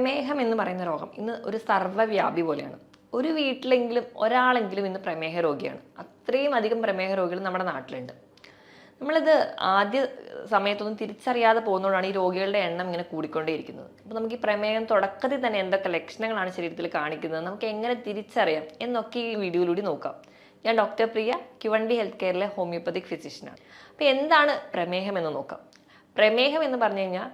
പ്രമേഹം എന്ന് പറയുന്ന രോഗം ഇന്ന് ഒരു സർവ്വവ്യാപി പോലെയാണ്. ഒരു വീട്ടിലെങ്കിലും ഒരാളെങ്കിലും ഇന്ന് പ്രമേഹ രോഗിയാണ്. അത്രയും അധികം പ്രമേഹ രോഗികൾ നമ്മുടെ നാട്ടിലുണ്ട്. നമ്മളിത് ആദ്യ സമയത്തൊന്നും തിരിച്ചറിയാതെ പോകുന്നതുകൊണ്ടാണ് ഈ രോഗികളുടെ എണ്ണം ഇങ്ങനെ കൂടിക്കൊണ്ടേയിരിക്കുന്നത്. അപ്പോൾ നമുക്ക് ഈ പ്രമേഹം തുടക്കത്തിൽ തന്നെ എന്തൊക്കെ ലക്ഷണങ്ങളാണ് ശരീരത്തിൽ കാണിക്കുന്നത്, നമുക്ക് എങ്ങനെ തിരിച്ചറിയാം എന്നൊക്കെ ഈ വീഡിയോയിലൂടെ നോക്കാം. ഞാൻ ഡോക്ടർ പ്രിയ, ക്യുവണ്ടി ഹെൽത്ത് കെയറിലെ ഹോമിയോപ്പതിക് ഫിസിഷ്യനാണ്. അപ്പോൾ എന്താണ് പ്രമേഹം എന്ന് നോക്കാം. പ്രമേഹം എന്ന് പറഞ്ഞു കഴിഞ്ഞാൽ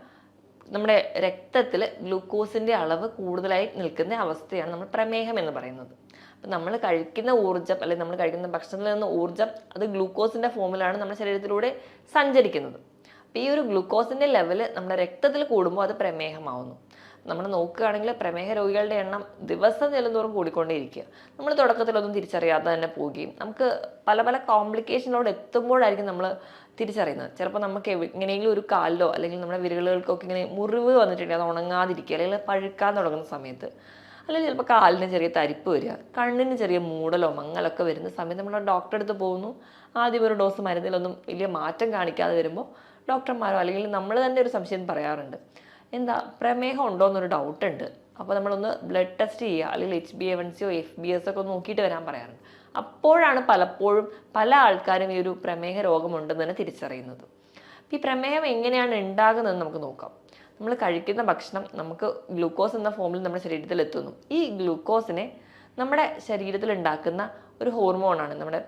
നമ്മുടെ രക്തത്തിൽ ഗ്ലൂക്കോസിൻ്റെ അളവ് കൂടുതലായി നിൽക്കുന്ന അവസ്ഥയാണ് നമ്മൾ പ്രമേഹം എന്ന് പറയുന്നത്. അപ്പം നമ്മൾ കഴിക്കുന്ന ഊർജ്ജം അല്ലെങ്കിൽ നമ്മൾ കഴിക്കുന്ന ഭക്ഷണത്തിൽ നിന്ന് ഊർജ്ജം അത് ഗ്ലൂക്കോസിൻ്റെ ഫോമിലാണ് നമ്മുടെ ശരീരത്തിലൂടെ സഞ്ചരിക്കുന്നത്. അപ്പം ഈ ഒരു ഗ്ലൂക്കോസിൻ്റെ ലെവല് നമ്മുടെ രക്തത്തിൽ കൂടുമ്പോൾ അത് പ്രമേഹമാവുന്നു. നമ്മൾ നോക്കുകയാണെങ്കിൽ പ്രമേഹ രോഗികളുടെ എണ്ണം ദിവസം ചെല്ലുന്തോറും കൂടിക്കൊണ്ടേയിരിക്കുക. നമ്മൾ തുടക്കത്തിലൊന്നും തിരിച്ചറിയാതെ തന്നെ പോവുകയും നമുക്ക് പല പല കോംപ്ലിക്കേഷനിലോട് എത്തുമ്പോഴായിരിക്കും നമ്മൾ തിരിച്ചറിയുന്നത്. ചിലപ്പോൾ നമുക്ക് എങ്ങനെയെങ്കിലും ഒരു കാലിലോ അല്ലെങ്കിൽ നമ്മുടെ വിരലുകൾക്കൊക്കെ ഇങ്ങനെ മുറിവ് വന്നിട്ടുണ്ടെങ്കിൽ അത് ഉണങ്ങാതിരിക്കുക, അല്ലെങ്കിൽ പഴുക്കാൻ തുടങ്ങുന്ന സമയത്ത്, അല്ലെങ്കിൽ ചിലപ്പോൾ കാലിന് ചെറിയ തരിപ്പ് വരിക, കണ്ണിന് ചെറിയ മൂടലോ മങ്ങലൊക്കെ വരുന്ന സമയത്ത് നമ്മൾ ഡോക്ടറെ അടുത്ത് പോകുന്നു. ആദ്യം ഒരു ഡോസ് മരുന്നിലൊന്നും വലിയ മാറ്റം കാണിക്കാതെ വരുമ്പോൾ ഡോക്ടർമാരോ അല്ലെങ്കിൽ നമ്മൾ തന്നെ ഒരു സംശയം പറയാറുണ്ട്, എന്താ പ്രമേഹം ഉണ്ടോ എന്നൊരു ഡൗട്ട് ഉണ്ട്, അപ്പോൾ നമ്മളൊന്ന് ബ്ലഡ് ടെസ്റ്റ് ചെയ്യുക, അല്ലെങ്കിൽ HbA1c FBS ഒക്കെ നോക്കിയിട്ട് വരാൻ പറയാറുണ്ട്. അപ്പോഴാണ് പലപ്പോഴും പല ആൾക്കാരും ഈ ഒരു പ്രമേഹ രോഗമുണ്ടെന്ന് തന്നെ തിരിച്ചറിയുന്നത്. ഈ പ്രമേഹം എങ്ങനെയാണ് ഉണ്ടാകുന്നതെന്ന് നമുക്ക് നോക്കാം. നമ്മൾ കഴിക്കുന്ന ഭക്ഷണം നമുക്ക് ഗ്ലൂക്കോസ് എന്ന ഫോമിൽ നമ്മുടെ ശരീരത്തിൽ എത്തുന്നു. ഈ ഗ്ലൂക്കോസിനെ നമ്മുടെ ശരീരത്തിൽ ഉണ്ടാക്കുന്ന ഒരു ഹോർമോണാണ്, നമ്മുടെ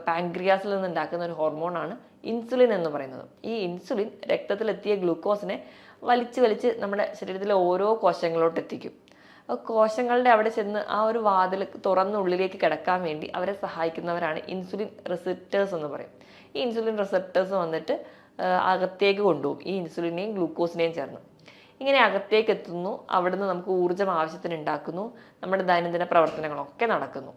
പാൻക്രിയാസിൽ നിന്ന് ഉണ്ടാക്കുന്ന ഒരു ഹോർമോണാണ് ഇൻസുലിൻ എന്ന് പറയുന്നത്. ഈ ഇൻസുലിൻ രക്തത്തിലെത്തിയ ഗ്ലൂക്കോസിനെ വലിച്ച് നമ്മുടെ ശരീരത്തിലെ ഓരോ കോശങ്ങളിലോട്ട് എത്തിക്കും. കോശങ്ങളുടെ അവിടെ ചെന്ന് ആ ഒരു വാതിൽ തുറന്നുള്ളിലേക്ക് കിടക്കാൻ വേണ്ടി അവരെ സഹായിക്കുന്നവരാണ് ഇൻസുലിൻ റിസപ്റ്റേഴ്സ് എന്ന് പറയും. ഈ ഇൻസുലിൻ റിസപ്റ്റേഴ്സ് വന്നിട്ട് അകത്തേക്ക് കൊണ്ടുപോകും, ഈ ഇൻസുലിനെയും ഗ്ലൂക്കോസിനെയും ചേർന്ന്. ഇങ്ങനെ അകത്തേക്ക് എത്തുന്നു, അവിടുന്ന് നമുക്ക് ഊർജ്ജം ആവശ്യത്തിന് ഉണ്ടാക്കുന്നു, നമ്മുടെ ദൈനംദിന പ്രവർത്തനങ്ങളൊക്കെ നടക്കുന്നു.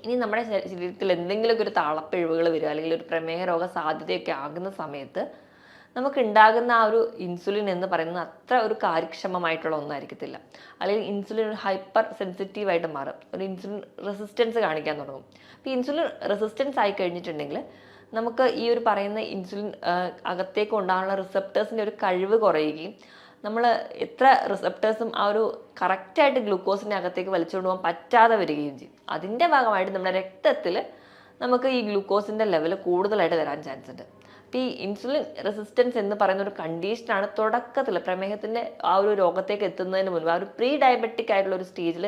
ഇനി നമ്മുടെ ശരീരത്തിൽ എന്തെങ്കിലുമൊക്കെ ഒരു താളപ്പിഴവുകൾ വരിക അല്ലെങ്കിൽ ഒരു പ്രമേഹ രോഗ സാധ്യതയൊക്കെ ആകുന്ന സമയത്ത് നമുക്ക് ഉണ്ടാകുന്ന ആ ഒരു ഇൻസുലിൻ എന്ന് പറയുന്നത് അത്ര ഒരു കാര്യക്ഷമമായിട്ടുള്ള ഒന്നായിരിക്കത്തില്ല. അല്ലെങ്കിൽ ഇൻസുലിൻ ഒരു ഹൈപ്പർ സെൻസിറ്റീവായിട്ട് മാറും, ഒരു ഇൻസുലിൻ റെസിസ്റ്റൻസ് കാണിക്കാൻ തുടങ്ങും. അപ്പോൾ ഇൻസുലിൻ റെസിസ്റ്റൻസ് ആയി കഴിഞ്ഞിട്ടുണ്ടെങ്കിൽ നമുക്ക് ഈ ഒരു പറയുന്ന ഇൻസുലിൻ അകത്തേക്ക് ഉണ്ടാകാനുള്ള റിസപ്റ്റേഴ്സിൻ്റെ ഒരു കഴിവ് കുറയുകയും നമ്മൾ എത്ര റിസപ്റ്റേഴ്സും ആ ഒരു കറക്റ്റായിട്ട് ഗ്ലൂക്കോസിൻ്റെ അകത്തേക്ക് വലിച്ചുകൊണ്ട് പോകാൻ പറ്റാതെ വരികയും ചെയ്യും. അതിൻ്റെ ഭാഗമായിട്ട് നമ്മുടെ രക്തത്തിൽ നമുക്ക് ഈ ഗ്ലൂക്കോസിൻ്റെ ലെവൽ കൂടുതലായിട്ട് വരാൻ ചാൻസ് ഉണ്ട്. അപ്പോൾ ഈ ഇൻസുലിൻ റെസിസ്റ്റൻസ് എന്ന് പറയുന്ന ഒരു കണ്ടീഷനാണ് തുടക്കത്തിൽ പ്രമേഹത്തിൻ്റെ ആ ഒരു രോഗത്തേക്ക് എത്തുന്നതിന് മുൻപ്, ആ ഒരു പ്രീ ഡയബറ്റിക് ആയിട്ടുള്ള ഒരു സ്റ്റേജിൽ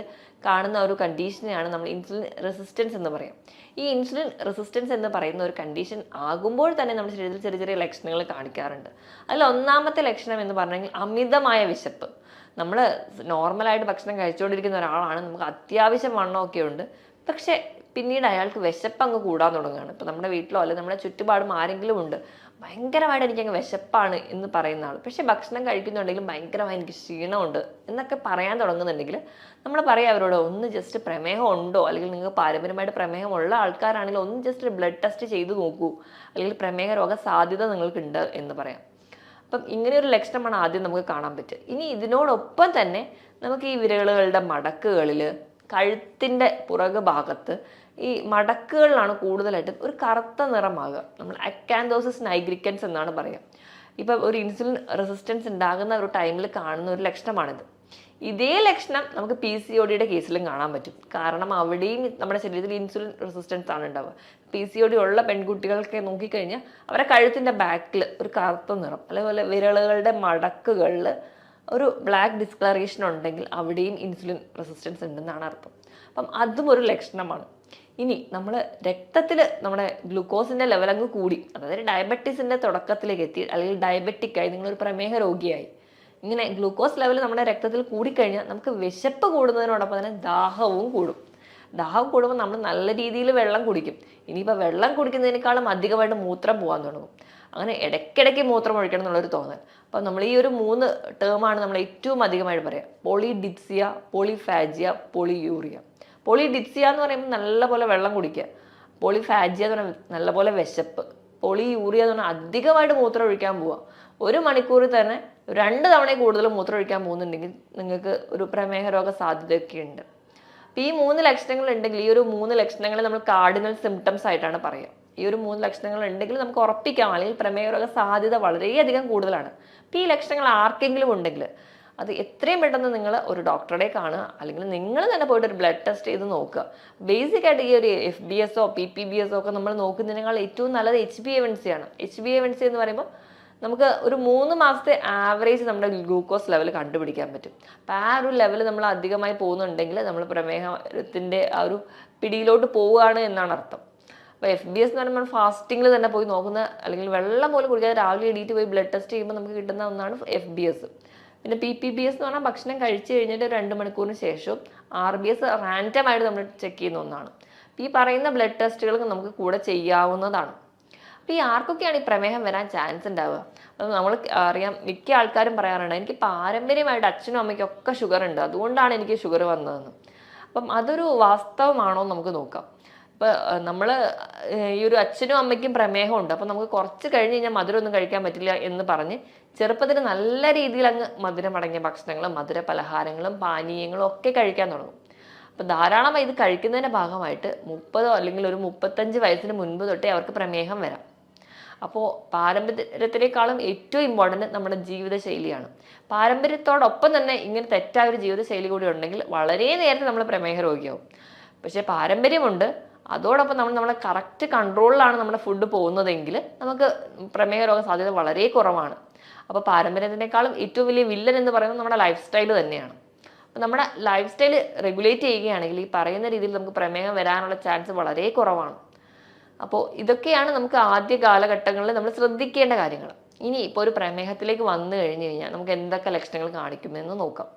കാണുന്ന ഒരു കണ്ടീഷനെയാണ് നമ്മൾ ഇൻസുലിൻ റെസിസ്റ്റൻസ് എന്ന് പറയും. ഈ ഇൻസുലിൻ റെസിസ്റ്റൻസ് എന്ന് പറയുന്ന ഒരു കണ്ടീഷൻ ആകുമ്പോൾ തന്നെ നമ്മുടെ ശരീരത്തിൽ ചെറിയ ചെറിയ ലക്ഷണങ്ങൾ കാണിക്കാറുണ്ട്. അതിൽ ഒന്നാമത്തെ ലക്ഷണം എന്ന് പറഞ്ഞെങ്കിൽ അമിതമായ വിശപ്പ്. നമ്മൾ നോർമലായിട്ട് ഭക്ഷണം കഴിച്ചുകൊണ്ടിരിക്കുന്ന ഒരാളാണ്, നമുക്ക് അത്യാവശ്യം വണ്ണമൊക്കെ ഉണ്ട്, പക്ഷേ പിന്നീട് അയാൾക്ക് വിശപ്പ് അങ്ങ് കൂടാൻ തുടങ്ങുകയാണ്. ഇപ്പോൾ നമ്മുടെ വീട്ടിലോ അല്ലെങ്കിൽ നമ്മുടെ ചുറ്റുപാടും ആരെങ്കിലും ഉണ്ട്, ഭയങ്കരമായിട്ട് എനിക്കങ്ങ് വിശപ്പാണ് എന്ന് പറയുന്ന ആൾ, പക്ഷേ ഭക്ഷണം കഴിക്കുന്നുണ്ടെങ്കിലും ഭയങ്കരമായി എനിക്ക് ക്ഷീണമുണ്ട് എന്നൊക്കെ പറയാൻ തുടങ്ങുന്നുണ്ടെങ്കിൽ നമ്മൾ പറയാം അവരോട്, ഒന്ന് ജസ്റ്റ് പ്രമേഹം ഉണ്ടോ, അല്ലെങ്കിൽ നിങ്ങൾക്ക് പാരമ്പര്യമായിട്ട് പ്രമേഹമുള്ള ആൾക്കാരാണെങ്കിൽ ഒന്ന് ജസ്റ്റ് ബ്ലഡ് ടെസ്റ്റ് ചെയ്ത് നോക്കൂ, അല്ലെങ്കിൽ പ്രമേഹ രോഗ സാധ്യത നിങ്ങൾക്കുണ്ട് എന്ന് പറയാം. അപ്പം ഇങ്ങനെയൊരു ലക്ഷണമാണ് ആദ്യം നമുക്ക് കാണാൻ പറ്റുക. ഇനി ഇതിനോടൊപ്പം തന്നെ നമുക്ക് ഈ വിരലുകളുടെ മടക്കുകളിൽ, കഴുത്തിൻ്റെ പുറകു ഭാഗത്ത് ഈ മടക്കുകളിലാണ് കൂടുതലായിട്ട് ഒരു കറുത്ത നിറമാകുക. നമ്മൾ അക്കാന്തോസിസ് നൈഗ്രിക്കൻസ് എന്നാണ് പറയുക. ഇപ്പം ഒരു ഇൻസുലിൻ റെസിസ്റ്റൻസ് ഉണ്ടാകുന്ന ഒരു ടൈമിൽ കാണുന്ന ഒരു ലക്ഷണമാണിത്. ഇതേ ലക്ഷണം നമുക്ക് PCODയുടെ കേസിലും കാണാൻ പറ്റും. കാരണം അവിടെയും നമ്മുടെ ശരീരത്തിൽ ഇൻസുലിൻ റെസിസ്റ്റൻസ് ആണ് ഉണ്ടാവുക. PCOD ഉള്ള പെൺകുട്ടികൾക്ക് നോക്കിക്കഴിഞ്ഞാൽ അവരുടെ കഴുത്തിൻ്റെ ബാക്കിൽ ഒരു കറുത്ത നിറം, അതേപോലെ വിരലുകളുടെ മടക്കുകളിൽ ഒരു ബ്ലാക്ക് ഡിസ്കളറേഷൻ ഉണ്ടെങ്കിൽ അവിടെയും ഇൻസുലിൻ റെസിസ്റ്റൻസ് ഉണ്ടെന്നാണ് അർത്ഥം. അപ്പം അതും ഒരു ലക്ഷണമാണ്. ഇനി നമ്മൾ രക്തത്തിൽ നമ്മുടെ ഗ്ലൂക്കോസിൻ്റെ ലെവൽ അങ്ങ് കൂടി, അതായത് ഡയബറ്റീസിൻ്റെ തുടക്കത്തിലേക്ക് എത്തി, അല്ലെങ്കിൽ ഡയബറ്റിക്കായി, നിങ്ങളൊരു പ്രമേഹ രോഗിയായി, ഇങ്ങനെ ഗ്ലൂക്കോസ് ലെവൽ നമ്മുടെ രക്തത്തിൽ കൂടിക്കഴിഞ്ഞാൽ നമുക്ക് വിശപ്പ് കൂടുന്നതിനോടൊപ്പം തന്നെ ദാഹവും കൂടും. ദാഹം കൂടുമ്പോൾ നമ്മൾ നല്ല രീതിയിൽ വെള്ളം കുടിക്കും. ഇനിയിപ്പോൾ വെള്ളം കുടിക്കുന്നതിനേക്കാളും അധികമായിട്ട് മൂത്രം പോകാൻ തുടങ്ങും. അങ്ങനെ ഇടയ്ക്കിടയ്ക്ക് മൂത്രം ഒഴിക്കണം എന്നുള്ളൊരു തോന്നൽ. അപ്പം നമ്മൾ ഈ ഒരു 3 ടേമാണ് നമ്മൾ ഏറ്റവും അധികമായിട്ട് പറയുക: പോളിഡിപ്സിയ, പോളിഫാജിയ, പോളിയൂറിയ. പോളിഡിപ്സിയ എന്ന് പറയുമ്പോൾ നല്ലപോലെ വെള്ളം കുടിക്കുക, പോളിഫാജിയ എന്ന് പറഞ്ഞാൽ നല്ലപോലെ വിശപ്പ്, പോളിയൂറിയ എന്ന് പറഞ്ഞാൽ അധികമായിട്ട് മൂത്രം ഒഴിക്കാൻ പോവുക. 1 മണിക്കൂറിൽ തന്നെ 2 തവണ കൂടുതൽ മൂത്രം ഒഴിക്കാൻ പോകുന്നുണ്ടെങ്കിൽ നിങ്ങൾക്ക് ഒരു പ്രമേഹ രോഗ സാധ്യതയൊക്കെ ഉണ്ട്. അപ്പോൾ ഈ 3 ലക്ഷണങ്ങൾ ഉണ്ടെങ്കിൽ, ഈ ഒരു 3 ലക്ഷണങ്ങൾ നമ്മൾ കാർഡിനൽ സിംറ്റംസ് ആയിട്ടാണ് പറയുക. ഈ ഒരു 3 ലക്ഷണങ്ങൾ ഉണ്ടെങ്കിൽ നമുക്ക് ഉറപ്പിക്കാം, അല്ലെങ്കിൽ പ്രമേഹ രോഗ സാധ്യത വളരെയധികം കൂടുതലാണ്. അപ്പോൾ ഈ ലക്ഷണങ്ങൾ ആർക്കെങ്കിലും ഉണ്ടെങ്കിൽ അത് എത്രയും പെട്ടെന്ന് നിങ്ങൾ ഒരു ഡോക്ടറെ കാണുക, അല്ലെങ്കിൽ നിങ്ങൾ തന്നെ പോയിട്ട് ഒരു ബ്ലഡ് ടെസ്റ്റ് ചെയ്ത് നോക്കുക. ബേസിക് ആയിട്ട് ഈ ഒരു FBS PPBS ഒക്കെ നമ്മൾ നോക്കുന്നതിനേക്കാൾ ഏറ്റവും നല്ലത് HbA1c ആണ്. HbA1c എന്ന് പറയുമ്പോൾ നമുക്ക് ഒരു 3 മാസത്തെ ആവറേജ് നമ്മുടെ ഗ്ലൂക്കോസ് ലെവൽ കണ്ടുപിടിക്കാൻ പറ്റും. അപ്പം ആ ഒരു ലെവൽ നമ്മൾ അധികമായി പോകുന്നുണ്ടെങ്കിൽ നമ്മൾ പ്രമേഹത്തിൻ്റെ ആ ഒരു പിടിയിലോട്ട് പോവുകയാണ് എന്നാണ് അർത്ഥം. അപ്പോൾ FBS എന്ന് പറയുമ്പോൾ ഫാസ്റ്റിങ്ങിൽ തന്നെ പോയി നോക്കുന്ന, അല്ലെങ്കിൽ വെള്ളം പോലും കുടിക്കാതെ രാവിലെ എണീറ്റ് പോയി ബ്ലഡ് ടെസ്റ്റ് ചെയ്യുമ്പോൾ നമുക്ക് കിട്ടുന്ന ഒന്നാണ് FBS. പിന്നെ PPBS എന്ന് പറഞ്ഞാൽ ഭക്ഷണം കഴിച്ചു കഴിഞ്ഞിട്ട് 2 മണിക്കൂറിന് ശേഷം RBS റാൻഡമായിട്ട് നമ്മൾ ചെക്ക് ചെയ്യുന്ന ഒന്നാണ്. ഈ പറയുന്ന ബ്ലഡ് ടെസ്റ്റുകൾ നമുക്ക് കൂടെ ചെയ്യാവുന്നതാണ്. അപ്പോൾ ഈ ആർക്കൊക്കെയാണ് ഈ പ്രമേഹം വരാൻ ചാൻസ് ഉണ്ടാവുക? അപ്പം നമ്മൾ അറിയാം, മിക്ക ആൾക്കാരും പറയാറുണ്ട് എനിക്ക് പാരമ്പര്യമായിട്ട് അച്ഛനും അമ്മയ്ക്കും ഒക്കെ ഷുഗർ ഉണ്ട്, അതുകൊണ്ടാണ് എനിക്ക് ഷുഗർ വന്നതെന്ന്. അപ്പം അതൊരു വാസ്തവമാണോ എന്ന് നമുക്ക് നോക്കാം. ഇപ്പോൾ നമ്മൾ ഈ ഒരു അച്ഛനും അമ്മയ്ക്കും പ്രമേഹമുണ്ട്, അപ്പം നമുക്ക് കുറച്ച് കഴിഞ്ഞ് കഴിഞ്ഞാൽ മധുരമൊന്നും കഴിക്കാൻ പറ്റില്ല എന്ന് പറഞ്ഞ് ചെറുപ്പത്തിൽ നല്ല രീതിയിൽ അങ്ങ് മധുരം അടങ്ങിയ ഭക്ഷണങ്ങളും മധുര പലഹാരങ്ങളും പാനീയങ്ങളും ഒക്കെ കഴിക്കാൻ തുടങ്ങും. അപ്പം ധാരാളമായി ഇത് കഴിക്കുന്നതിൻ്റെ ഭാഗമായിട്ട് 30 അല്ലെങ്കിൽ ഒരു 35 വയസ്സിന് മുൻപ് തൊട്ടേ അവർക്ക് പ്രമേഹം വരാം. അപ്പോൾ പാരമ്പര്യത്തിനേക്കാളും ഏറ്റവും ഇമ്പോർട്ടൻ്റ് നമ്മുടെ ജീവിതശൈലിയാണ്. പാരമ്പര്യത്തോടൊപ്പം തന്നെ ഇങ്ങനെ തെറ്റായ ഒരു ജീവിതശൈലി കൂടി ഉണ്ടെങ്കിൽ വളരെ നേരത്തെ നമ്മൾ പ്രമേഹ രോഗിയാവും. പക്ഷേ പാരമ്പര്യമുണ്ട്, അതോടൊപ്പം നമ്മളെ കറക്റ്റ് കൺട്രോളിലാണ് നമ്മുടെ ഫുഡ് പോകുന്നതെങ്കിൽ നമുക്ക് പ്രമേഹ രോഗ സാധ്യത വളരെ കുറവാണ്. അപ്പോൾ പാരമ്പര്യത്തിനേക്കാളും ഏറ്റവും വലിയ വില്ലൻ എന്ന് പറയുന്നത് നമ്മുടെ ലൈഫ് സ്റ്റൈൽ തന്നെയാണ്. അപ്പോൾ നമ്മുടെ ലൈഫ് സ്റ്റൈൽ റെഗുലേറ്റ് ചെയ്യുകയാണെങ്കിൽ ഈ പറയുന്ന രീതിയിൽ നമുക്ക് പ്രമേഹം വരാനുള്ള ചാൻസ് വളരെ കുറവാണ്. അപ്പോൾ ഇതൊക്കെയാണ് നമുക്ക് ആദ്യ കാലഘട്ടങ്ങളിൽ നമ്മൾ ശ്രദ്ധിക്കേണ്ട കാര്യങ്ങൾ. ഇനി ഇപ്പോൾ ഒരു പ്രമേഹത്തിലേക്ക് വന്നു കഴിഞ്ഞ് കഴിഞ്ഞാൽ നമുക്ക് എന്തൊക്കെ ലക്ഷണങ്ങൾ കാണിക്കുമെന്ന് നോക്കാം.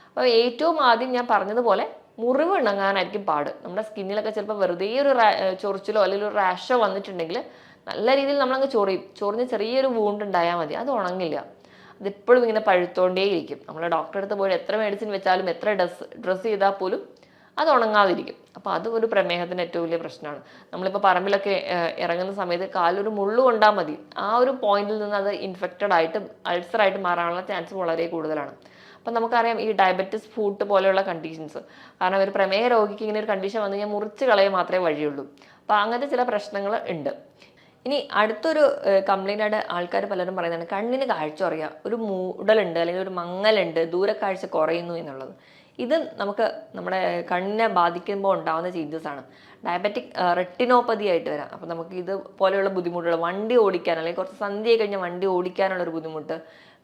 അപ്പോൾ ഏറ്റവും ആദ്യം ഞാൻ പറഞ്ഞതുപോലെ മുറിവ് ഉണങ്ങാനായിരിക്കും പാട്. നമ്മുടെ സ്കിന്നിലൊക്കെ ചിലപ്പോൾ വെറുതെ ഒരു ചൊറിച്ചിലോ അല്ലെങ്കിൽ ഒരു റാഷോ വന്നിട്ടുണ്ടെങ്കിൽ നല്ല രീതിയിൽ നമ്മളങ്ങ് ചൊറിഞ്ഞ് ചെറിയൊരു വൂണ്ട് ഉണ്ടായാൽ മതി, അത് ഉണങ്ങില്ല. അതിപ്പോഴും ഇങ്ങനെ പഴുത്തോണ്ടേയിരിക്കും. നമ്മൾ ഡോക്ടറെ അടുത്ത് പോയി എത്ര മെഡിസിൻ വെച്ചാലും എത്ര ഡ്രസ്സ് ചെയ്താൽ പോലും അത് ഉണങ്ങാതിരിക്കും. അപ്പോൾ അത് ഒരു പ്രമേഹത്തിന് ഏറ്റവും വലിയ പ്രശ്നമാണ്. നമ്മളിപ്പോൾ പറമ്പിലൊക്കെ ഇറങ്ങുന്ന സമയത്ത് കാലൊരു മുള്ളു കൊണ്ടാൽ മതി, ആ ഒരു പോയിന്റിൽ നിന്ന് അത് ഇൻഫെക്റ്റഡ് ആയിട്ട് അൾസറായിട്ട് മാറാനുള്ള ചാൻസ് വളരെ കൂടുതലാണ്. അപ്പം നമുക്കറിയാം ഈ ഡയബറ്റിസ് ഫുഡ് പോലെയുള്ള കണ്ടീഷൻസ്, കാരണം ഒരു പ്രമേഹ രോഗിക്ക് ഇങ്ങനെ ഒരു കണ്ടീഷൻ വന്നു കഴിഞ്ഞാൽ മുറിച്ച് കളയാൻ മാത്രമേ വഴിയുള്ളൂ. അപ്പോൾ അങ്ങനത്തെ ചില പ്രശ്നങ്ങൾ ഉണ്ട്. ഇനി അടുത്തൊരു കംപ്ലൈൻ്റ് ആയിട്ട് ആൾക്കാർ പലരും പറയുന്നതാണ് കണ്ണിന് കാഴ്ച കുറയുക, ഒരു മൂടലുണ്ട് അല്ലെങ്കിൽ ഒരു മങ്ങലുണ്ട്, ദൂരക്കാഴ്ച കുറയുന്നു എന്നുള്ളത്. ഇത് നമുക്ക് നമ്മുടെ കണ്ണിനെ ബാധിക്കുമ്പോൾ ഉണ്ടാകുന്ന ചേഞ്ചസ് ആണ്. ഡയബറ്റിക് റെറ്റിനോപ്പതി ആയിട്ട് വരാം. അപ്പോൾ നമുക്ക് ഇത് പോലെയുള്ള ബുദ്ധിമുട്ടുകൾ, വണ്ടി ഓടിക്കാൻ അല്ലെങ്കിൽ കുറച്ച് സന്ധ്യ കഴിഞ്ഞാൽ വണ്ടി ഓടിക്കാനുള്ളൊരു ബുദ്ധിമുട്ട്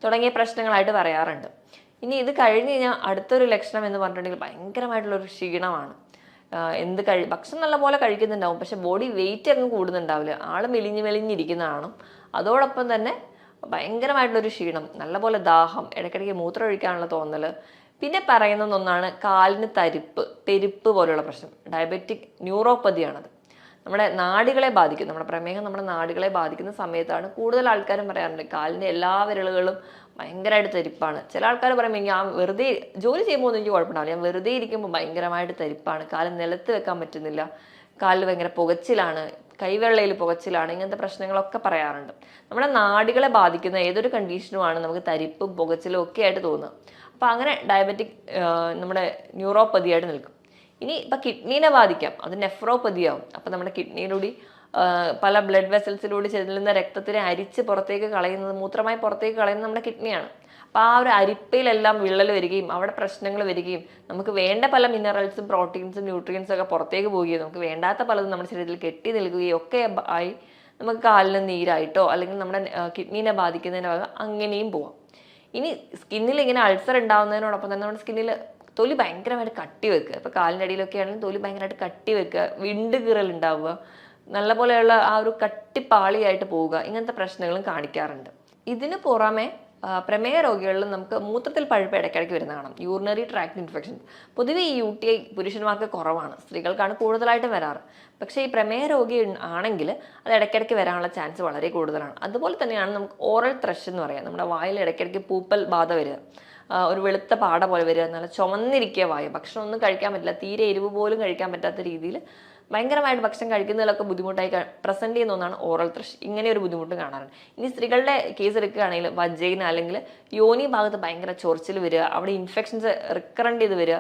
തുടങ്ങിയ പ്രശ്നങ്ങളായിട്ട് പറയാറുണ്ട്. ഇനി ഇത് കഴിഞ്ഞ് കഴിഞ്ഞാൽ അടുത്തൊരു ലക്ഷണം എന്ന് പറഞ്ഞിട്ടുണ്ടെങ്കിൽ ഭയങ്കരമായിട്ടുള്ളൊരു ക്ഷീണമാണ്. ഭക്ഷണം നല്ലപോലെ കഴിക്കുന്നുണ്ടാവും, പക്ഷെ ബോഡി വെയിറ്റ് അങ്ങ് കൂടുന്നുണ്ടാവില്ല, ആൾ മെലിഞ്ഞിരിക്കുന്നതാണ്. അതോടൊപ്പം തന്നെ ഭയങ്കരമായിട്ടുള്ളൊരു ക്ഷീണം, നല്ലപോലെ ദാഹം, ഇടയ്ക്കിടയ്ക്ക് മൂത്രം ഒഴിക്കാനുള്ള തോന്നൽ. പിന്നെ പറയുന്ന ഒന്നാണ് കാലിന് പെരുപ്പ് പോലെയുള്ള പ്രശ്നം. ഡയബറ്റിക് ന്യൂറോപ്പതിയാണത്. നമ്മുടെ നാഡികളെ ബാധിക്കും. നമ്മുടെ പ്രമേഹം നമ്മുടെ നാഡികളെ ബാധിക്കുന്ന സമയത്താണ് കൂടുതൽ ആൾക്കാരും പറയാറുണ്ട് കാലിൻ്റെ എല്ലാ വിരലുകളും ഭയങ്കരമായിട്ട് തരിപ്പാണ്. ചില ആൾക്കാർ പറയുമ്പോൾ ഞാൻ വെറുതെ ജോലി ചെയ്യുമ്പോൾ ഒന്നും എനിക്ക് കുഴപ്പമുണ്ടാവില്ല, ഞാൻ വെറുതെ ഇരിക്കുമ്പോൾ ഭയങ്കരമായിട്ട് തരിപ്പാണ്, കാല് നിലത്ത് വെക്കാൻ പറ്റുന്നില്ല, കാലിൽ ഭയങ്കര പുകച്ചിലാണ്, കൈവെള്ളയിൽ പുകച്ചിലാണ്, ഇങ്ങനത്തെ പ്രശ്നങ്ങളൊക്കെ പറയാറുണ്ട്. നമ്മുടെ നാഡികളെ ബാധിക്കുന്ന ഏതൊരു കണ്ടീഷനുമാണ് നമുക്ക് തരിപ്പും പുകച്ചിലും ഒക്കെ ആയിട്ട് തോന്നുക. അപ്പോൾ അങ്ങനെ ഡയബറ്റിക് നമ്മുടെ ന്യൂറോപ്പതിയായിട്ട് നിൽക്കും. ഇനി ഇപ്പം കിഡ്നീനെ ബാധിക്കാം, അത് നെഫ്രോപ്പതിയാവും. അപ്പം നമ്മുടെ കിഡ്നിയിലൂടെ പല ബ്ലഡ് വെസൽസിലൂടെ ചെല്ലുന്ന രക്തത്തിനെ അരിച്ച് പുറത്തേക്ക് കളയുന്നത്, മൂത്രമായി പുറത്തേക്ക് കളയുന്നത് നമ്മുടെ കിഡ്നിയാണ്. അപ്പോൾ ആ ഒരു അരിപ്പയിലെല്ലാം വിള്ളൽ വരികയും അവിടെ പ്രശ്നങ്ങൾ വരികയും നമുക്ക് വേണ്ട പല മിനറൽസും പ്രോട്ടീൻസും ന്യൂട്രിയൻസും ഒക്കെ പുറത്തേക്ക് പോവുകയും നമുക്ക് വേണ്ടാത്ത പലതും നമ്മുടെ ശരീരത്തിൽ കെട്ടി നിൽക്കുകയും ഒക്കെ ആയി നമുക്ക് കാലിന് നീരായിട്ടോ അല്ലെങ്കിൽ നമ്മുടെ കിഡ്നീനെ ബാധിക്കുന്നതിന് ഭാഗം അങ്ങനെയും പോവാം. ഇനി സ്കിന്നിൽ ഇങ്ങനെ അൾസർ ഉണ്ടാകുന്നതിനോടൊപ്പം തന്നെ നമ്മുടെ സ്കിന്നിൽ തൊലി ഭയങ്കരമായിട്ട് കട്ടി വെക്കുക. ഇപ്പോൾ കാലിൻ്റെ അടിയിലൊക്കെ ആണെങ്കിൽ തൊലി ഭയങ്കരമായിട്ട് കട്ടി വെക്കുക, വിണ്ട് കീറൽ ഉണ്ടാവുക, നല്ല പോലെയുള്ള ആ ഒരു കട്ടിപ്പാളിയായിട്ട് പോവുക, ഇങ്ങനത്തെ പ്രശ്നങ്ങളും കാണിക്കാറുണ്ട്. ഇതിന് പുറമെ പ്രമേഹ രോഗികളിൽ നമുക്ക് മൂത്രത്തിൽ പഴുപ്പ് ഇടയ്ക്കിടയ്ക്ക് വരുന്ന കാണാം, യൂറിനറി ട്രാക്ട് ഇൻഫെക്ഷൻ. പൊതുവെ ഈ UTI പുരുഷന്മാർക്ക് കുറവാണ്, സ്ത്രീകൾക്കാണ് കൂടുതലായിട്ടും വരാറ്. പക്ഷേ ഈ പ്രമേഹ രോഗി ആണെങ്കിൽ അത് ഇടയ്ക്കിടയ്ക്ക് വരാനുള്ള ചാൻസ് വളരെ കൂടുതലാണ്. അതുപോലെ തന്നെയാണ് നമുക്ക് ഓറൽ ത്രഷ് എന്ന് പറയാം. നമ്മുടെ വായിൽ ഇടയ്ക്കിടയ്ക്ക് പൂപ്പൽ ബാധ വരിക, ഒരു വെളുത്ത പാട പോലെ വരിക, നല്ല ചുമന്നിരിക്കുക വായ, ഭക്ഷണം ഒന്നും കഴിക്കാൻ പറ്റില്ല, തീരെ എരിവ് പോലും കഴിക്കാൻ പറ്റാത്ത രീതിയിൽ ഭയങ്കരമായിട്ട് ഭക്ഷണം കഴിക്കുന്നതിലൊക്കെ ബുദ്ധിമുട്ടായി പ്രസന്റ് ചെയ്യുന്ന ഒന്നാണ് ഓറൽ ത്രഷ്. ഇങ്ങനെ ഒരു ബുദ്ധിമുട്ട് കാണാറുണ്ട്. ഇനി സ്ത്രീകളുടെ കേസ് എടുക്കുകയാണെങ്കിൽ വജൈന അല്ലെങ്കിൽ യോനി ഭാഗത്ത് ഭയങ്കര ചൊറിച്ചിൽ വരിക, അവിടെ ഇൻഫെക്ഷൻസ് റിക്കറന്റ് ചെയ്ത് വരിക,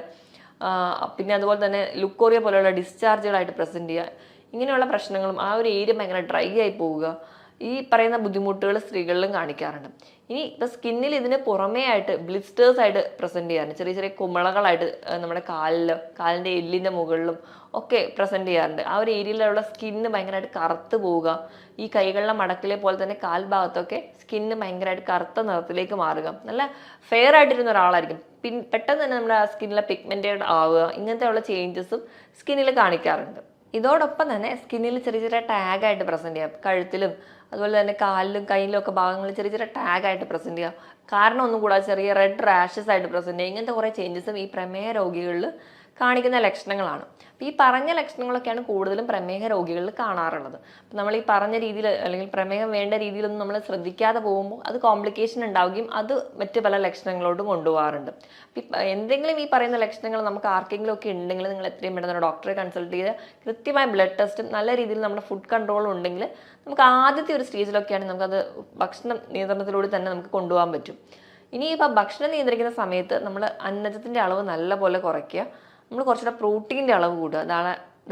പിന്നെ അതുപോലെ തന്നെ ലുക്കോറിയ പോലെയുള്ള ഡിസ്ചാർജുകളായിട്ട് പ്രസന്റ് ചെയ്യുക, ഇങ്ങനെയുള്ള പ്രശ്നങ്ങളും ആ ഒരു ഏരിയ ഭയങ്കര ഡ്രൈ ആയി പോവുക, ഈ പറയുന്ന ബുദ്ധിമുട്ടുകൾ സ്ത്രീകളിലും കാണിക്കാറുണ്ട്. ഇനി ഇപ്പൊ സ്കിന്നിൽ ഇതിന് പുറമേ ആയിട്ട് ബ്ലിസ്റ്റേഴ്സ് ആയിട്ട് പ്രസന്റ് ചെയ്യാറുണ്ട്. ചെറിയ ചെറിയ കുമിളകളായിട്ട് നമ്മുടെ കാലിന്റെ എല്ലിന്റെ മുകളിലും ഒക്കെ പ്രസന്റ് ചെയ്യാറുണ്ട്. ആ ഒരു ഏരിയയിലുള്ള സ്കിന്ന് ഭയങ്കരമായിട്ട് കറുത്ത് പോവുക, ഈ കൈകളിലെ മടക്കിലെ പോലെ തന്നെ കാൽ ഭാഗത്തൊക്കെ സ്കിന്ന് ഭയങ്കരമായിട്ട് കറുത്ത നിറത്തിലേക്ക് മാറുക, നല്ല ഫെയർ ആയിട്ടിരുന്ന ഒരാളായിരിക്കും, പെട്ടെന്ന് തന്നെ നമ്മുടെ ആ സ്കിന്നിലെ പിഗ്മെന്റഡ് ആവുക, ഇങ്ങനത്തെയുള്ള ചേഞ്ചസും സ്കിന്നിൽ കാണിക്കാറുണ്ട്. ഇതോടൊപ്പം തന്നെ സ്കിന്നിൽ ചെറിയ ചെറിയ ടാഗായിട്ട് പ്രസന്റ് ചെയ്യാം, കഴുത്തിലും അതുപോലെ തന്നെ കാലിലും കയ്യിലും ഒക്കെ ഭാഗങ്ങളിൽ ചെറിയ ചെറിയ ടാഗായിട്ട് പ്രസന്റ് ചെയ്യാം. കാരണം ഒന്നും കൂടാതെ ചെറിയ റെഡ് റാഷസ് ആയിട്ട് പ്രസന്റ് ചെയ്യുക, ഇങ്ങനത്തെ കുറേ ചേഞ്ചസും ഈ പ്രമേഹ രോഗികളിൽ കാണിക്കുന്ന ലക്ഷണങ്ങളാണ്. അപ്പം ഈ പറഞ്ഞ ലക്ഷണങ്ങളൊക്കെയാണ് കൂടുതലും പ്രമേഹ രോഗികളിൽ കാണാറുള്ളത്. അപ്പം നമ്മൾ ഈ പറഞ്ഞ രീതിയിൽ അല്ലെങ്കിൽ പ്രമേഹം വേണ്ട രീതിയിലൊന്നും നമ്മൾ ശ്രദ്ധിക്കാതെ പോകുമ്പോൾ അത് കോംപ്ലിക്കേഷൻ ഉണ്ടാവുകയും അത് മറ്റ് പല ലക്ഷണങ്ങളോടും കൊണ്ടുപോകാറുണ്ട്. എന്തെങ്കിലും ഈ പറയുന്ന ലക്ഷണങ്ങൾ നമുക്ക് ആർക്കെങ്കിലും ഒക്കെ ഉണ്ടെങ്കിൽ നിങ്ങൾ എത്രയും പെട്ടെന്ന് ഡോക്ടറെ കൺസൾട്ട് ചെയ്ത് കൃത്യമായ ബ്ലഡ് ടെസ്റ്റും നല്ല രീതിയിൽ നമ്മുടെ ഫുഡ് കൺട്രോളും ഉണ്ടെങ്കിൽ നമുക്ക് ആദ്യത്തെ ഒരു സ്റ്റേജിലൊക്കെയാണ് നമുക്കത് ഭക്ഷണ നിയന്ത്രണത്തിലൂടെ തന്നെ നമുക്ക് കൊണ്ടുപോകാൻ പറ്റും. ഇനിയിപ്പോൾ ഭക്ഷണം നിയന്ത്രിക്കുന്ന സമയത്ത് നമ്മൾ അന്നജത്തിൻ്റെ അളവ് നല്ലപോലെ കുറയ്ക്കുക, നമ്മൾ കുറച്ചുകൂടെ പ്രോട്ടീൻ്റെ അളവ് കൂടുക,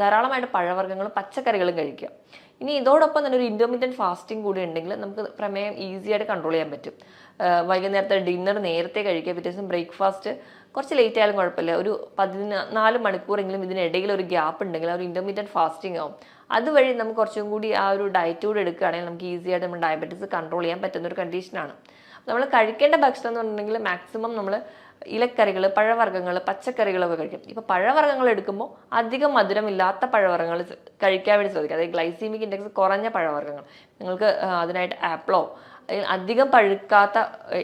ധാരാളമായിട്ട് പഴവർഗ്ഗങ്ങളും പച്ചക്കറികളും കഴിക്കുക. ഇനി ഇതോടൊപ്പം തന്നെ ഒരു ഇൻ്റർമീഡിയറ്റ് ഫാസ്റ്റിംഗ് കൂടി ഉണ്ടെങ്കിൽ നമുക്ക് പ്രമേയം ഈസി ആയിട്ട് കൺട്രോൾ ചെയ്യാൻ പറ്റും. വൈകുന്നേരത്തെ ഡിന്നർ നേരത്തെ കഴിക്കുക, പിറ്റേ ദിവസം ബ്രേക്ക്ഫാസ്റ്റ് കുറച്ച് ലേറ്റ് ആയാലും കുഴപ്പമില്ല, ഒരു 14 മണിക്കൂറെങ്കിലും ഇതിനിടയിൽ ഒരു ഗ്യാപ്പ് ഉണ്ടെങ്കിൽ ഒരു ഇൻ്റർമീഡിയറ്റ് ഫാസ്റ്റിംഗ് ആവും. അതുവഴി നമുക്ക് കുറച്ചും കൂടി ആ ഒരു ഡയറ്റ് കൂടി എടുക്കുകയാണെങ്കിൽ നമുക്ക് ഈസി ആയിട്ട് നമ്മുടെ ഡയബറ്റീസ് കൺട്രോൾ ചെയ്യാൻ പറ്റുന്ന ഒരു കണ്ടീഷനാണ്. നമ്മൾ കഴിക്കേണ്ട ഭക്ഷണം എന്ന് പറഞ്ഞിട്ടുണ്ടെങ്കിൽ മാക്സിമം നമ്മൾ ഇലക്കറികൾ, പഴവർഗ്ഗങ്ങൾ, പച്ചക്കറികളൊക്കെ കഴിക്കും. ഇപ്പോൾ പഴവർഗ്ഗങ്ങൾ എടുക്കുമ്പോൾ അധികം മധുരമില്ലാത്ത പഴവർഗ്ഗങ്ങൾ കഴിക്കാൻ വേണ്ടി ശ്രദ്ധിക്കുക. അതായത് ഗ്ലൈസീമിക് ഇൻഡെക്സ് കുറഞ്ഞ പഴവർഗ്ഗങ്ങൾ, നിങ്ങൾക്ക് അതിനായിട്ട് ആപ്പിളോ അല്ലെങ്കിൽ അധികം പഴുക്കാത്ത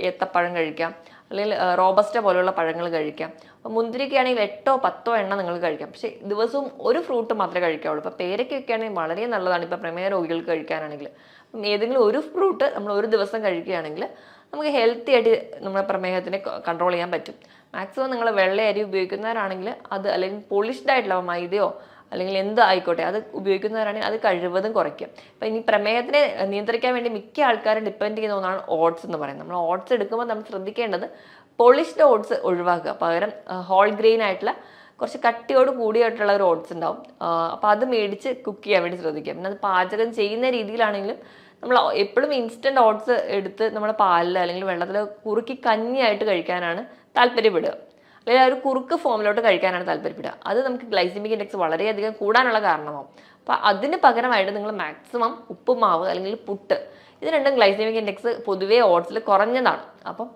ഏത്തപ്പഴം കഴിക്കാം, അല്ലെങ്കിൽ റോബസ്റ്റ പോലെയുള്ള പഴങ്ങൾ കഴിക്കാം. അപ്പോൾ മുന്തിരിക്കയാണെങ്കിൽ 8 or 10 എണ്ണം നിങ്ങൾ കഴിക്കാം. പക്ഷേ ദിവസവും ഒരു ഫ്രൂട്ട് മാത്രമേ കഴിക്കാവുള്ളൂ. ഇപ്പോൾ പേരയ്ക്കൊക്കെ ആണെങ്കിൽ വളരെ നല്ലതാണ് ഇപ്പോൾ പ്രമേഹ രോഗികൾക്ക് കഴിക്കാനാണെങ്കിൽ. അപ്പം ഏതെങ്കിലും ഒരു ഫ്രൂട്ട് നമ്മൾ ഒരു ദിവസം കഴിക്കുകയാണെങ്കിൽ നമുക്ക് ഹെൽത്തി ആയിട്ട് നമ്മുടെ പ്രമേഹത്തിനെ കൺട്രോൾ ചെയ്യാൻ പറ്റും. മാക്സിമം നിങ്ങൾ വെള്ള അരി ഉപയോഗിക്കുന്നവരാണെങ്കിൽ അത്, അല്ലെങ്കിൽ പോളിഷ്ഡ് ആയിട്ടുള്ള മൈദയോ അല്ലെങ്കിൽ എന്ത് ആയിക്കോട്ടെ അത് ഉപയോഗിക്കുന്നവരാണെങ്കിൽ അത് കഴിവതും കുറയ്ക്കും. അപ്പം ഇനി പ്രമേഹത്തിനെ നിയന്ത്രിക്കാൻ വേണ്ടി മിക്ക ആൾക്കാരും ഡിപ്പെൻഡ് ചെയ്യുന്ന ഒന്നാണ് ഓട്സ് എന്ന് പറയുന്നത്. നമ്മൾ ഓട്സ് എടുക്കുമ്പോൾ നമ്മൾ ശ്രദ്ധിക്കേണ്ടത് പോളിഷ്ഡ് ഓട്സ് ഒഴിവാക്കുക, പകരം ഹോൾ ഗ്രെയിൻ ആയിട്ടുള്ള കുറച്ച് കട്ടിയോട് കൂടിയായിട്ടുള്ള ഒരു ഓട്സ് ഉണ്ടാവും. അപ്പോൾ അത് മേടിച്ച് കുക്ക് ചെയ്യാൻ വേണ്ടി ശ്രദ്ധിക്കുക. പിന്നെ അത് പാചകം ചെയ്യുന്ന രീതിയിലാണെങ്കിലും നമ്മൾ എപ്പോഴും ഇൻസ്റ്റൻറ്റ് ഓട്സ് എടുത്ത് നമ്മുടെ പാലിൽ അല്ലെങ്കിൽ വെള്ളത്തിൽ കുറുക്കി കഞ്ഞിയായിട്ട് കഴിക്കാനാണ് താല്പര്യപ്പെടുക, അല്ലെങ്കിൽ ആ ഒരു കുറുക്ക് ഫോമിലോട്ട് കഴിക്കാനാണ് താല്പര്യപ്പെടുക. അത് നമുക്ക് ഗ്ലൈസിമിക് ഇൻഡെക്സ് വളരെയധികം കൂടാനുള്ള കാരണമാവും. അപ്പോൾ അതിന് പകരമായിട്ട് നിങ്ങൾ മാക്സിമം ഉപ്പുമാവ് അല്ലെങ്കിൽ പുട്ട്, ഇത് രണ്ടും ഗ്ലൈസിമിക് ഇൻഡെക്സ് പൊതുവേ ഓട്സിൽ കുറഞ്ഞതാണ്. അപ്പം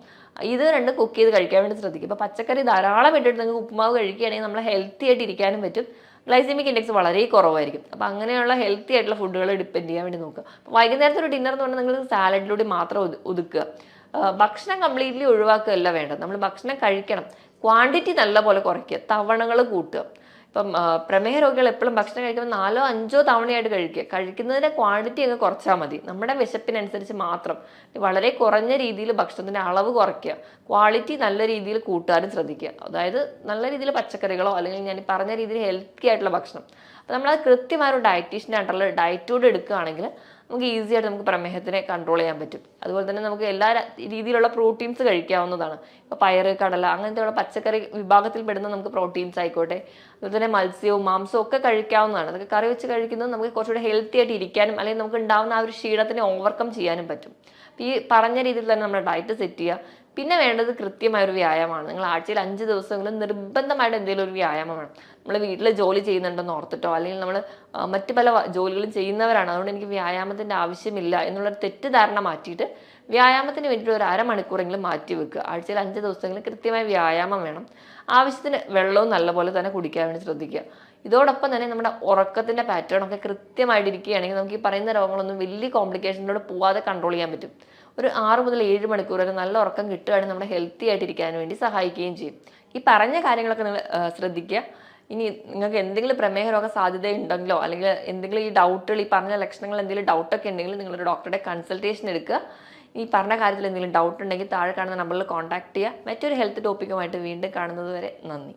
ഇത് രണ്ടും കുക്ക് ചെയ്ത് കഴിക്കാൻ വേണ്ടി ശ്രദ്ധിക്കും. ഇപ്പോൾ പച്ചക്കറി ധാരാളം ഇട്ടിട്ട് നിങ്ങൾക്ക് ഉപ്പുമാവ് കഴിക്കുകയാണെങ്കിൽ നമ്മൾ ഹെൽത്തി ആയിട്ട് ഇരിക്കാനും പറ്റും, ഗ്ലൈസിമിക് ഇൻഡെക്സ് വളരെ കുറവായിരിക്കും. അപ്പോൾ അങ്ങനെയുള്ള ഹെൽത്തി ആയിട്ടുള്ള ഫുഡുകൾ ഡിപ്പെൻഡ് ചെയ്യാൻ വേണ്ടി നോക്കുക. അപ്പോൾ വൈകുന്നേരത്തെ ഒരു ഡിന്നർ എന്ന് പറഞ്ഞാൽ നിങ്ങൾ സാലഡിലൂടെ മാത്രം ഒതുക്കുക. ഭക്ഷണം കംപ്ലീറ്റ്ലി ഒഴിവാക്കുകയല്ല വേണ്ടത്. നമ്മൾ ഭക്ഷണം കഴിക്കണം, ക്വാണ്ടിറ്റി നല്ലപോലെ കുറയ്ക്കുക, തവണകൾ കൂട്ടുക. ഇപ്പം പ്രമേഹ രോഗികൾ എപ്പോഴും ഭക്ഷണം കഴിക്കുമ്പോൾ 4 or 5 തവണയായിട്ട് കഴിക്കുക. കഴിക്കുന്നതിൻ്റെ ക്വാണ്ടിറ്റി അങ്ങ് കുറച്ചാൽ മതി, നമ്മുടെ വിശപ്പിനനുസരിച്ച് മാത്രം. വളരെ കുറഞ്ഞ രീതിയിൽ ഭക്ഷണത്തിൻ്റെ അളവ് കുറയ്ക്കുക, ക്വാളിറ്റി നല്ല രീതിയിൽ കൂട്ടാനും ശ്രദ്ധിക്കുക. അതായത് നല്ല രീതിയിൽ പച്ചക്കറികളോ അല്ലെങ്കിൽ ഞാൻ പറഞ്ഞ രീതിയിൽ ഹെൽത്തി ആയിട്ടുള്ള ഭക്ഷണം. അപ്പോൾ നമ്മളത് കൃത്യമായ ഒരു ഡയറ്റീഷ്യൻ്റെ അണ്ടറിൽ ഡയറ്റോട് എടുക്കുകയാണെങ്കിൽ നമുക്ക് ഈസി ആയിട്ട് നമുക്ക് പ്രമേഹത്തിനെ കൺട്രോൾ ചെയ്യാൻ പറ്റും. അതുപോലെ തന്നെ നമുക്ക് എല്ലാ രീതിയിലുള്ള പ്രോട്ടീൻസ് കഴിക്കാവുന്നതാണ്. ഇപ്പോൾ പയറ്, കടല അങ്ങനത്തെയുള്ള പച്ചക്കറി വിഭാഗത്തിൽ പെടുന്ന നമുക്ക് പ്രോട്ടീൻസ് ആയിക്കോട്ടെ, അതുപോലെ തന്നെ മത്സ്യവും മാംസവും ഒക്കെ കഴിക്കാവുന്നതാണ്. അതൊക്കെ കറി വെച്ച് കഴിക്കുന്നത് നമുക്ക് കുറച്ചുകൂടി ഹെൽത്തി ആയിട്ട് ഇരിക്കാനും അല്ലെങ്കിൽ നമുക്ക് ഉണ്ടാകുന്ന ആ ഒരു ക്ഷീണത്തിനെ ഓവർകം ചെയ്യാനും പറ്റും. അപ്പോൾ ഈ പറഞ്ഞ രീതിയിൽ തന്നെ നമ്മുടെ ഡയറ്റ് സെറ്റ് ചെയ്യുക. പിന്നെ വേണ്ടത് കൃത്യമായൊരു വ്യായാമമാണ്. നിങ്ങൾ ആഴ്ചയിൽ 5 ദിവസമെങ്കിലും നിർബന്ധമായിട്ട് എന്തെങ്കിലും ഒരു വ്യായാമം വേണം. നമ്മൾ വീട്ടിൽ ജോലി ചെയ്യുന്നുണ്ടെന്ന് ഓർത്തിട്ടോ അല്ലെങ്കിൽ നമ്മൾ മറ്റു പല ജോലികളും ചെയ്യുന്നവരാണ്, അതുകൊണ്ട് എനിക്ക് വ്യായാമത്തിൻ്റെ ആവശ്യമില്ല എന്നുള്ളൊരു തെറ്റിദ്ധാരണ മാറ്റിയിട്ട് വ്യായാമത്തിന് വേണ്ടിയിട്ട് ഒരു 1/2 മണിക്കൂറെങ്കിലും മാറ്റി വെക്കുക. ആഴ്ചയിൽ 5 ദിവസമെങ്കിലും കൃത്യമായ വ്യായാമം വേണം. ആവശ്യത്തിന് വെള്ളവും നല്ലപോലെ തന്നെ കുടിക്കാൻ വേണ്ടി ശ്രദ്ധിക്കുക. ഇതോടൊപ്പം തന്നെ നമ്മുടെ ഉറക്കത്തിൻ്റെ പാറ്റേൺ ഒക്കെ കൃത്യമായിട്ട് ഇരിക്കുകയാണെങ്കിൽ നമുക്ക് ഈ പറയുന്ന രോഗങ്ങളൊന്നും വലിയ കോംപ്ലിക്കേഷനിലൂടെ പോവാതെ കൺട്രോൾ ചെയ്യാൻ പറ്റും. ഒരു 6 മുതൽ 7 മണിക്കൂർ വരെ നല്ല ഉറക്കം കിട്ടുകയാണെങ്കിൽ നമ്മുടെ ഹെൽത്തി ആയിട്ടിരിക്കാൻ വേണ്ടി സഹായിക്കുകയും ചെയ്യും. ഈ പറഞ്ഞ കാര്യങ്ങളൊക്കെ നിങ്ങൾ ശ്രദ്ധിക്കുക. ഇനി നിങ്ങൾക്ക് എന്തെങ്കിലും പ്രമേഹ രോഗ സാധ്യതയുണ്ടെങ്കിലോ അല്ലെങ്കിൽ എന്തെങ്കിലും ഈ ഡൗട്ടുകൾ, ഈ പറഞ്ഞ ലക്ഷണങ്ങൾ എന്തെങ്കിലും ഡൗട്ടൊക്കെ ഉണ്ടെങ്കിൽ നിങ്ങളൊരു ഡോക്ടറുടെ കൺസൾട്ടേഷൻ എടുക്കുക. ഈ പറഞ്ഞ കാര്യത്തിൽ എന്തെങ്കിലും ഡൗട്ട് ഉണ്ടെങ്കിൽ താഴെ കാണുന്ന നമ്പറിൽ കോൺടാക്ട് ചെയ്യുക. മറ്റൊരു ഹെൽത്ത് ടോപ്പിക്കുമായിട്ട് വീണ്ടും കാണുന്നത് വരെ നന്ദി.